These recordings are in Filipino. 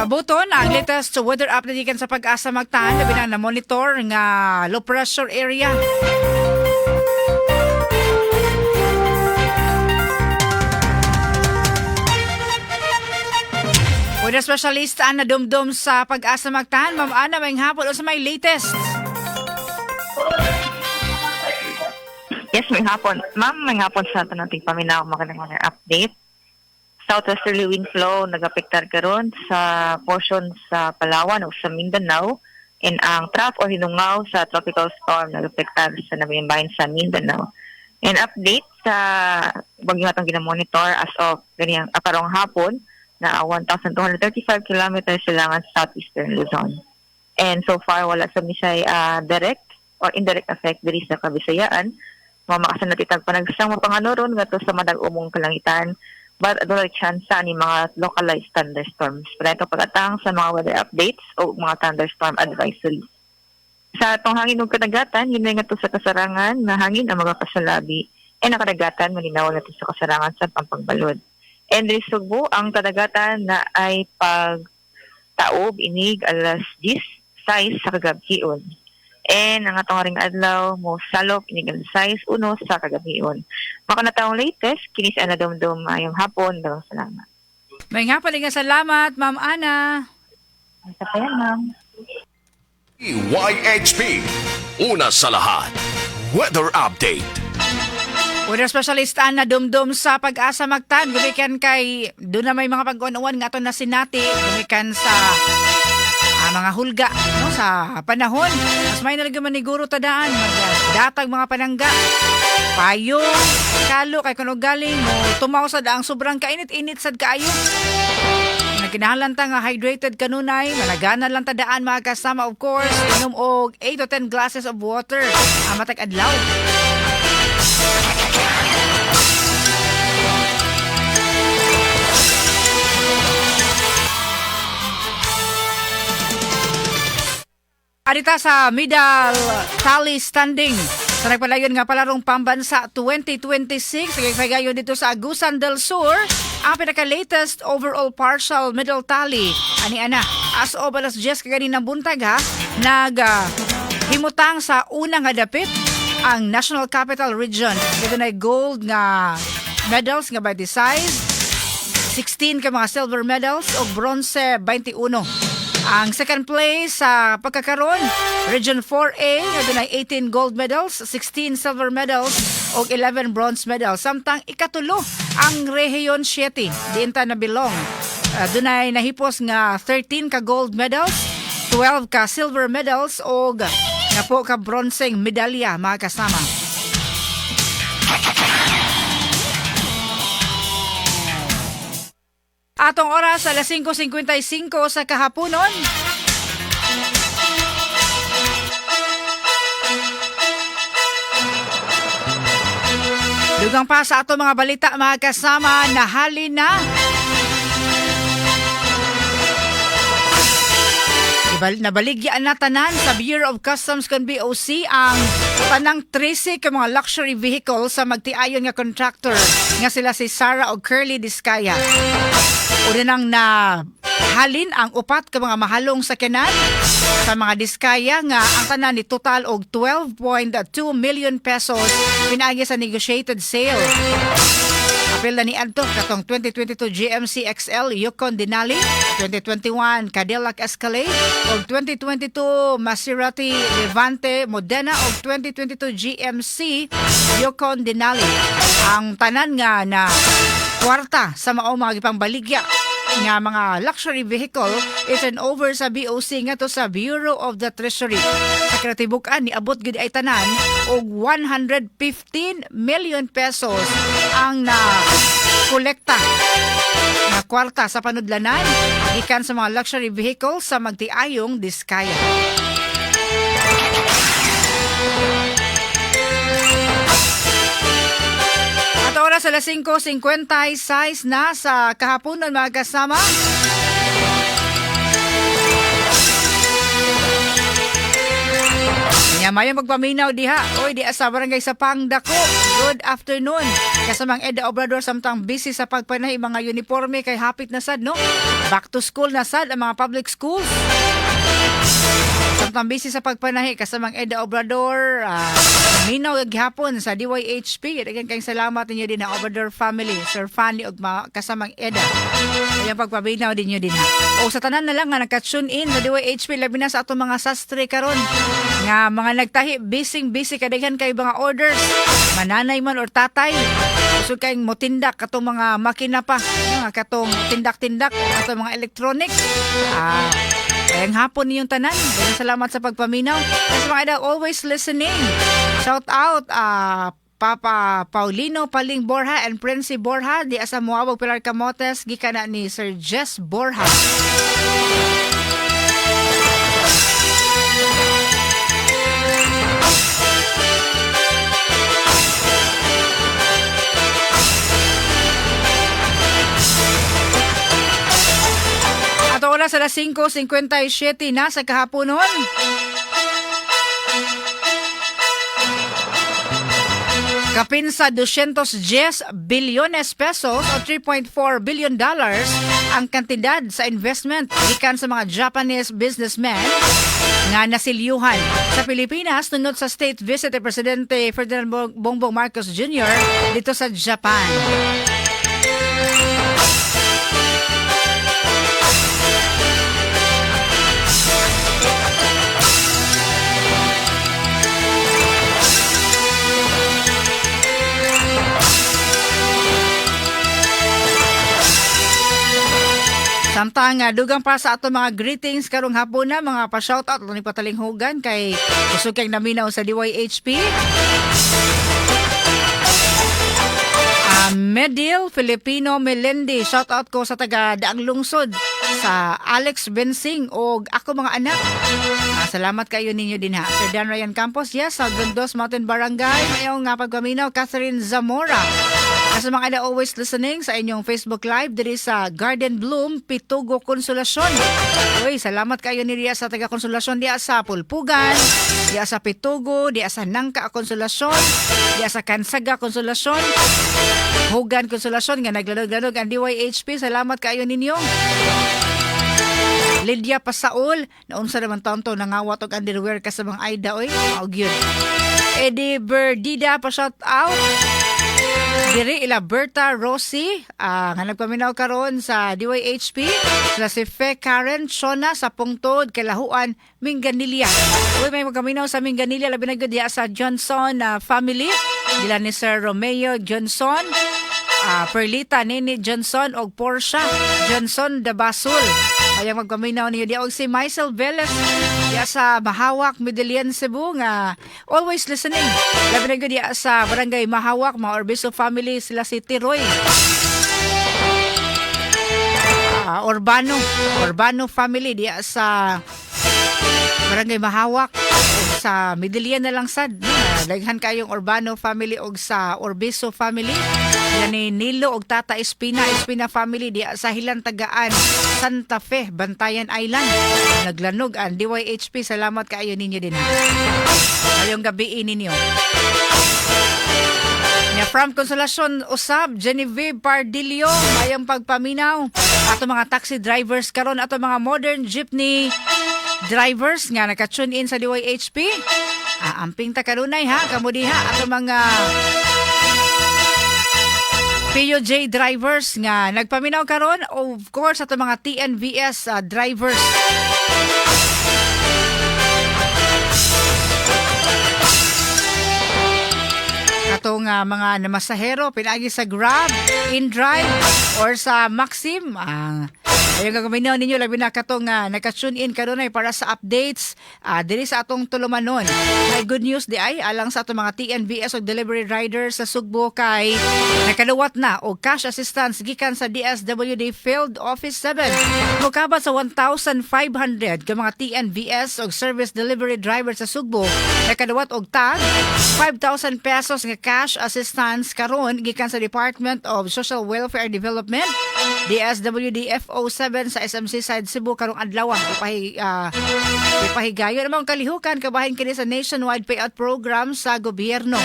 Buton ang latest weather update gikan sa pag-asa magtaan labi na monitor nga low pressure area. Weather specialist na dumdum sa pag-asa magtaan, Ma'am Ana, may hapon o sa may latest. Yes, may hapon. Ma'am, may hapon sa atin nating paminaw magandang weather update. Southwesterly wind flow nagapektar karon sa portion sa Palawan o sa Mindanao, and ang trough o hinungaw sa tropical storm nagapektar sa nabiyabayan sa Mindanao. And update sa bagyo natong ginamonitor as of ganyan karong hapon na 1,235 kilometers silangan sa southeastern Luzon. And so far wala sa misay direct or indirect effect diri sa Kabisayaan. Mamakasan na titag panagsang mapanganoron ngadto sa madag-umong kalangitan, but adunay chance ni mga localized thunderstorms. Pero ito pag-atang sa mga weather updates o mga thunderstorm advisories. Sa itong hangin ug kadagatan, yun nga to sa kasarangan na hangin ang mga pasalabi ay nakadagatan malinaw na to sa kasarangan sa Pampangbalod. And Sugbo, ang kadagatan na ay pagtaob inig alas 10 size sa kagabion. And ang atong ring adlaw mo salop inig alas 6 uno sa kagabion. Maka na taong latest kinis ana dumdum ayong hapon. Dagang salamat. May nga pala nga salamat, Ma'am Ana. Isa pa yan, ma'am. YHP, una sa lahat, weather update. Weather specialist na dumdum sa pag-asa magtan. Gumikan kay, doon na may mga pag-uwan nga ito na sinati. Gumikan sa mga hulga no, sa panahon. Mas may nalagaman ni Guro Tadaan. Magdatag mga panangga. Payo, kalo, kay kuno galing mo. Tumaw sa daang sobrang kainit-init sad kaayo. Nagkinahalan ta nga hydrated kanunay. Malaganan lang tadaan mga kasama, of course. Inom og 8 to 10 glasses of water. Matag adlaw. Arita sa medal tally standing sa nagpalayon nga palarong pambansa 2026 kagayon dito sa Agusan del Sur ang pinaka-latest overall partial medal tally ani ana as of alas 10 kaganinang buntag ha himutang sa unang dapit ang National Capital Region. Dito na gold nga medals nga by the size 16 ka mga silver medals o bronze 21. Ang second place sa pagkakaroon, Region 4A, na 18 gold medals, 16 silver medals, o 11 bronze medals. Samtang ikatulo ang Region 7, diin ta na bilong. Dunay nahipos nga 13 ka gold medals, 12 ka silver medals, o napo ka bronzeng medalya mga kasama. Atong oras alas 5:55 sa kahaponon. Dugang pa sa ato mga balita mga kasama, nahali na. Nabaligyan na tanan sa Bureau of Customs kon BOC ang panang 13 ka mga luxury vehicle sa magtiayon nga contractor nga sila si Sarah o Curly Discaya. Una nang halin ang upat ka mga mahalong sakyanan sa mga Diskaya nga ang tanan ni total og 12.2 million pesos pinaagi sa negotiated sale. Apil na ni adto katong 2022 GMC XL Yukon Denali, 2021 Cadillac Escalade ug 2022 Maserati Levante Modena ug 2022 GMC Yukon Denali. Ang tanan nga na kwarta sa mao mga gipangbaligya nga mga luxury vehicle i-turn over sa BOC nga to sa Bureau of the Treasury. Sa kratibukan ni abot gid ay tanan og 115 million pesos ang na kolekta na kwarta sa panudlanan gikan sa mga luxury vehicle sa magtiayong Diskaya. Oras alas 5:56 na sa kahaponon mga kasama. Nya mayo magpaminaw diha. Oy, di sa barangay sa Pangdako. Good afternoon. Kasamang Eda Obrador samtang busy sa pagpanahi mga uniforme kay hapit na sad no. Back to school na sad ang mga public schools. Samtang busy sa pagpanahi kasamang Eda Obrador, minaw gihapon sa DYHP. Daghang kayong salamat ninyo din na Obrador family, Sir Fanny ug kasamang Eda. Ayang pagpabinaw din nyo din ha. O sa tanan na lang nga nagka-tune in sa DYHP labi na sa atong mga sastre karon nga mga nagtahi busy kadaghan kay mga orders. Mananay man or tatay. Gusto kayong motindak katong mga makina pa, nga katong tindak-tindak atong mga electronic. Kayang hapon niyong tanan. Daghang salamat sa pagpaminaw. Kasi mga idol, always listening. Shout out, Papa Paulino Paling Borja and Princey Borja. Di asa Muabog Pilar Camotes. Gika na ni Sir Jess Borja. Ato oras alas 5:57 na sa kahaponon. Kapin sa 210 bilyones pesos o $3.4 billion ang kantidad sa investment gikan sa mga Japanese businessmen nga nasilyuhan sa Pilipinas tunod sa state visit ni Presidente Ferdinand Bongbong Marcos Jr. dito sa Japan. Samtang dugang pa sa ato mga greetings karong hapon na mga pa-shoutout ni patalinghugan kay gusto kayong naminaw sa DYHP. Medil Filipino Melendi, shoutout ko sa taga Daang Lungsod, sa Alex Bensing o ako mga anak. Salamat kayo ninyo din ha. Sir Dan Ryan Campos, yes, sa Gondos Mountain Barangay. Mayong nga pagpaminaw, Catherine Zamora. Kasi mga na always listening sa inyong Facebook Live diri sa Garden Bloom, Pitugo, Konsolasyon. Uy, salamat kayo ni Ria sa taga Konsolasyon, diya sa Pulpugan, diya sa Pitugo, diya sa Nangka, Konsolasyon, diya sa Kansaga, Konsolasyon, Hugan, Konsolasyon, nga naglanog-lanog ang DYHP. Salamat kayo ninyo. Lydia Pasaol, naunsa naman taon to, nangawat og underwear ka sa mga Aida, oy, maog yun. Eddie Berdida, pa-shout out. Diri ila Berta Rossi, nga nagpaminaw karon sa DYHP, sila si Fe Karen Shona sa Pungtod, Kalahuan, Minganilla. Uy, may magpaminaw sa Minganilla, labi na diya sa Johnson family, nila ni Sir Romeo Johnson, Perlita Nini Johnson o Portia Johnson de Basul. Ayang magpaminaw niyo diya og si Maisel Velez diya sa Mahawak, Medellin, Cebu nga always listening. Labi na diya sa Barangay Mahawak, mga Orbiso family, sila si Tiroy. Urbano family diya sa Barangay Mahawak sa Medellin na lang sad. Daghan kayong Urbano family og sa Orbiso family. Ni Nilo og Tata Espina family di sa Hilan Tagaan, Santa Fe, Bantayan Island. Naglanog ang DYHP. Salamat kaayo ninyo din. Ngayong gabi ninyo. From Consolacion Usab, Genevieve Pardillo, mayang pagpaminaw. Ato mga taxi drivers karon, ato mga modern jeepney drivers nga naka-tune in sa DYHP. Amping ta kanunay ha, kamudiha ato mga POJ drivers nga nagpaminaw karon, of course ato mga TNVS drivers. Atong mga namasahero pinaagi sa Grab, InDrive or sa Maxim. Ayun gagawin ninyo labi na katong naka-tune in kanunay para sa updates diri sa atong tulumanon. May good news di ay alang sa atong mga TNVS o delivery riders sa Sugbo kay nakaluwat na og cash assistance gikan sa DSWD Field Office 7. Mukabat sa 1,500 ka mga TNVS o service delivery driver sa Sugbo nakaluwat og tag 5,000 pesos nga cash assistance karon gikan sa Department of Social Welfare and Development DSWD FO7 sa SMC side Cebu karong adlaw. Ipahigayon namang kalihukan kabahin kini sa nationwide payout program sa gobyerno.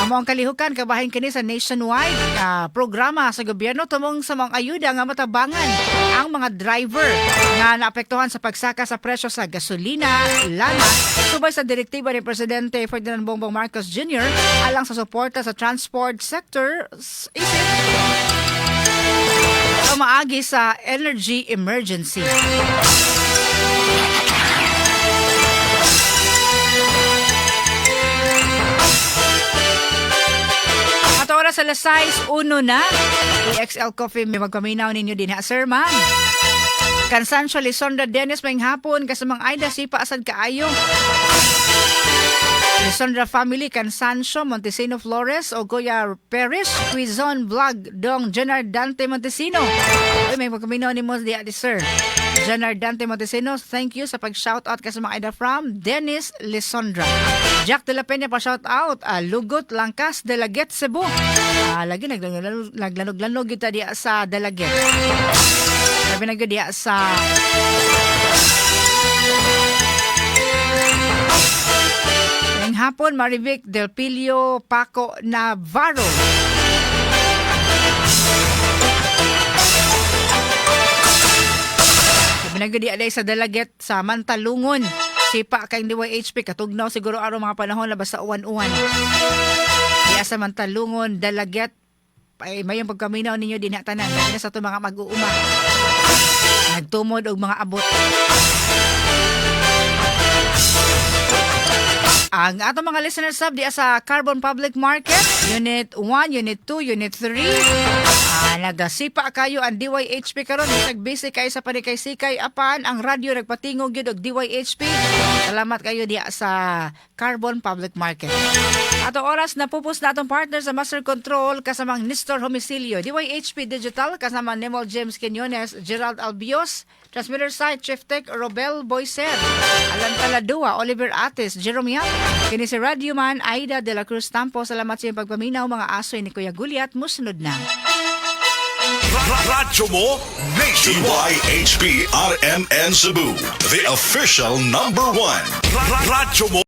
Amo ang kalihukan kabahin kini sa nationwide programa sa gobyerno tumong sa mga ayuda nga matabangan ang mga driver nga naapektuhan sa pagsaka sa presyo sa gasolina, lana, subay sa direktiba ni Presidente Ferdinand Bongbong Marcos Jr. alang sa suporta sa transport sector isip maagi sa energy emergency. At oras alas 6:01 na. EXL Coffee may magpaminaw ninyo din ha, sir, ma'am. Kansancio Lisondra Dennis may hapon kasamang Aida Sipa asad kaayo. Lisondra family Kansancio Montesino Flores o Goya Perez Quizon Vlog Dong Jenard Dante Montesino. Uy, may magpaminaw ni mo di sir. Jenard Dante Montesino, thank you sa pag-shoutout ka sa mga Aida from Dennis Lisondra. Jack de la Peña pa shoutout. Lugot Langkas de la Get Cebu. Lagi naglanog-lanog kita diya sa Dalaget. Sabi na diya sa ngayong hapon, Marivic Del Pilio Paco Navarro. Binagdi aday sa Dalaget sa Mantalungon. Sipa kay DYHP katugnaw siguro araw mga panahon labas sa uwan-uwan. Diya sa Mantalungon, Dalaget ay mayong pagkaminaw ninyo din tanan na sa to mga mag-uuma. Nagtumod og mga abot. Ang ato mga listeners sub diya sa Carbon Public Market, Unit 1, Unit 2, Unit 3. Nagasipa kayo ang DYHP karon, nagbisi kayo sa panikay-sikay apan ang radyo nagpatingog gyud og DYHP. Salamat kayo diya sa Carbon Public Market. Ato oras na pupus na atong partner sa Master Control kasamang Nestor Homicilio, DYHP Digital kasama Nemol James Quinones, Gerald Albios, Transmitter Site Chief Tech Robel Boyser, Alan Taladua, Oliver Ates, Jerome Yap, kini si Radio Man Aida de la Cruz Tampo. Salamat sa iyong pagpaminaw mga asoy ni Kuya Guliat. Musunod na. Radyo mo Nationwide. DYHP RMN Cebu, the official #1. Radyo mo